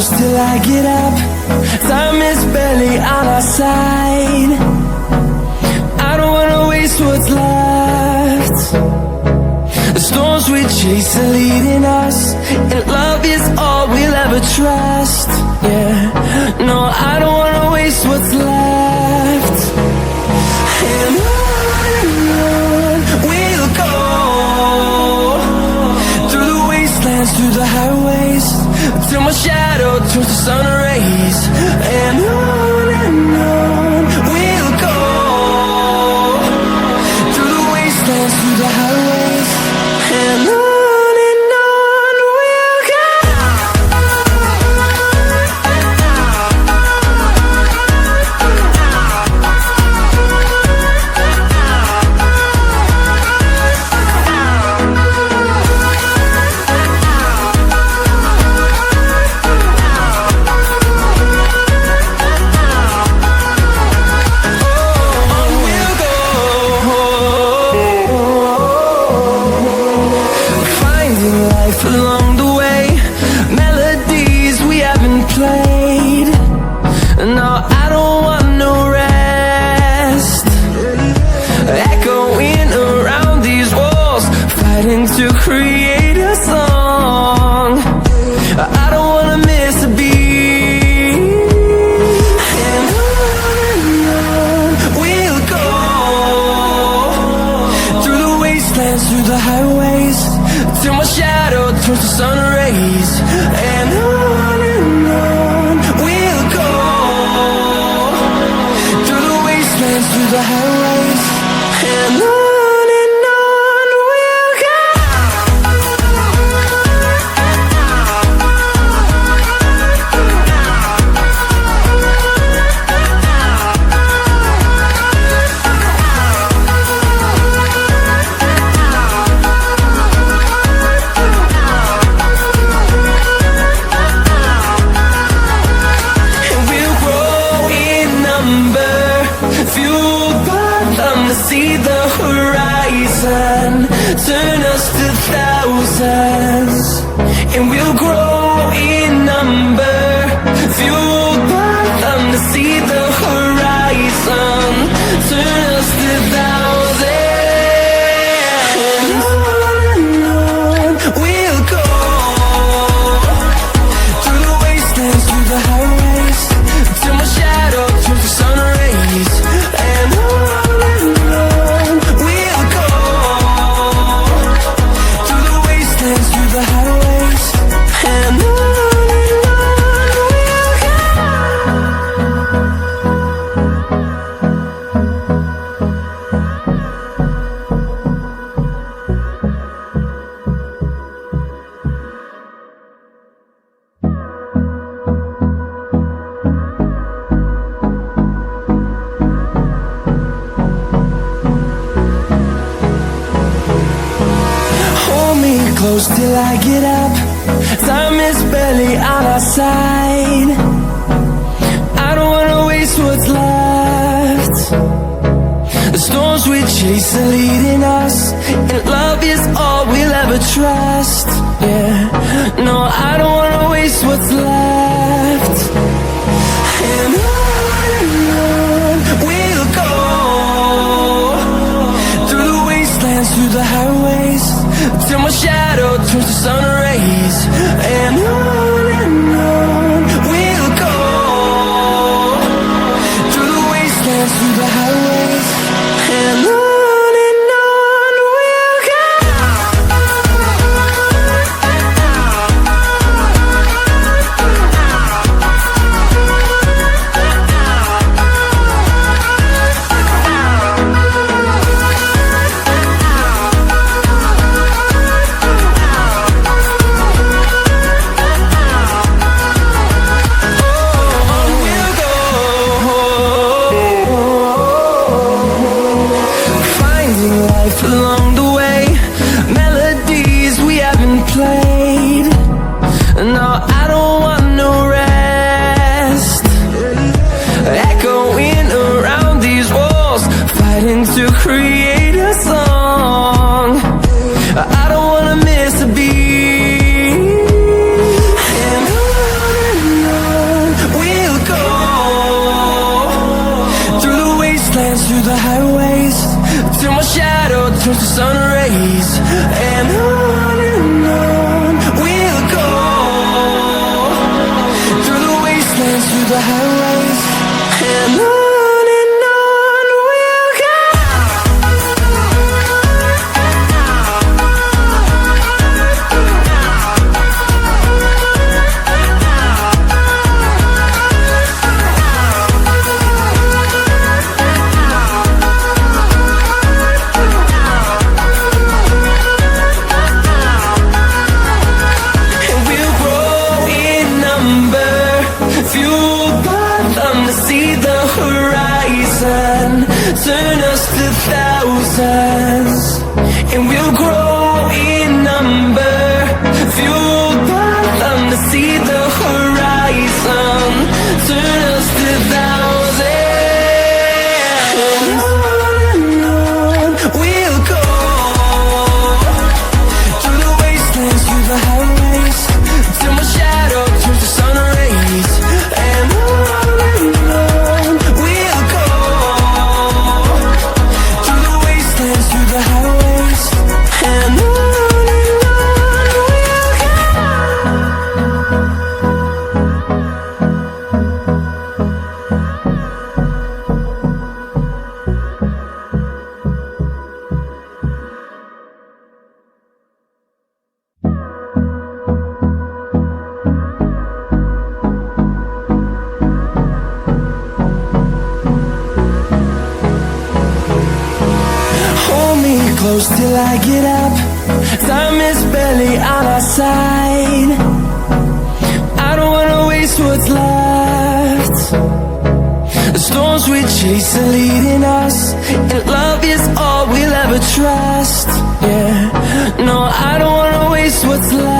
close till I get up. Time is barely on our side. I don't wanna waste what's left. The storms we chase are leading us, and love is all we'll ever trust. Yeah, no, I don't wanna waste what's left. And on we'll go, through the wastelands, through the highways, till my shadow turns to sun rays. And on we'll go, through the wastelands, through the highways, and on we'll go. Along the way, melodies we haven't played. No, I don't want no rest. Echoing around these walls, fighting to create a song. I don't wanna miss a beat. And on we'll go, through the wastelands, through the highways, till my shadow turns to sun rays. And on we'll go, through the wastelands, through the highways, and on we'll go. See the horizon, turn us to thousands, and we'll grow in number. Fueled by them to see the horizon, turn us to thousands. And on we'll go, through the wastelands, through the highways, till my shadow turns to sun rays. And the highways, and on we'll go. Hold me close till I get up. Time is barely on our side. I don't wanna waste what's left. The storms we chase are leading us, and love is all we'll ever trust. Yeah, no, I don't wanna waste what's left. And on we'll go, through the wastelands, through the highways, till my shadow turns to sun rays. And on we'll go, through the wastelands, through the highways, and on we'll go. Along the way, melodies we haven't played. No, I don't want no rest. Echoing around these walls, fighting to create a song. I don't wanna miss a beat. And till my shadow turns to sun rays. And on we'll go, through the wastelands, through the highways. And on we'll go. Turn us to thousands, and we'll grow in number, fueled by them to see the horizon. Turn us to thousands, and on we'll go, through the wastelands, through the highways, till my shadow turns to sun rays. And on we'll go, through the highways. And on we'll go. Close till I get up. Time is barely on our side. I don't wanna waste what's left. The storms we chase are leading us, and love is all we'll ever trust. Yeah, no, I don't wanna waste what's left.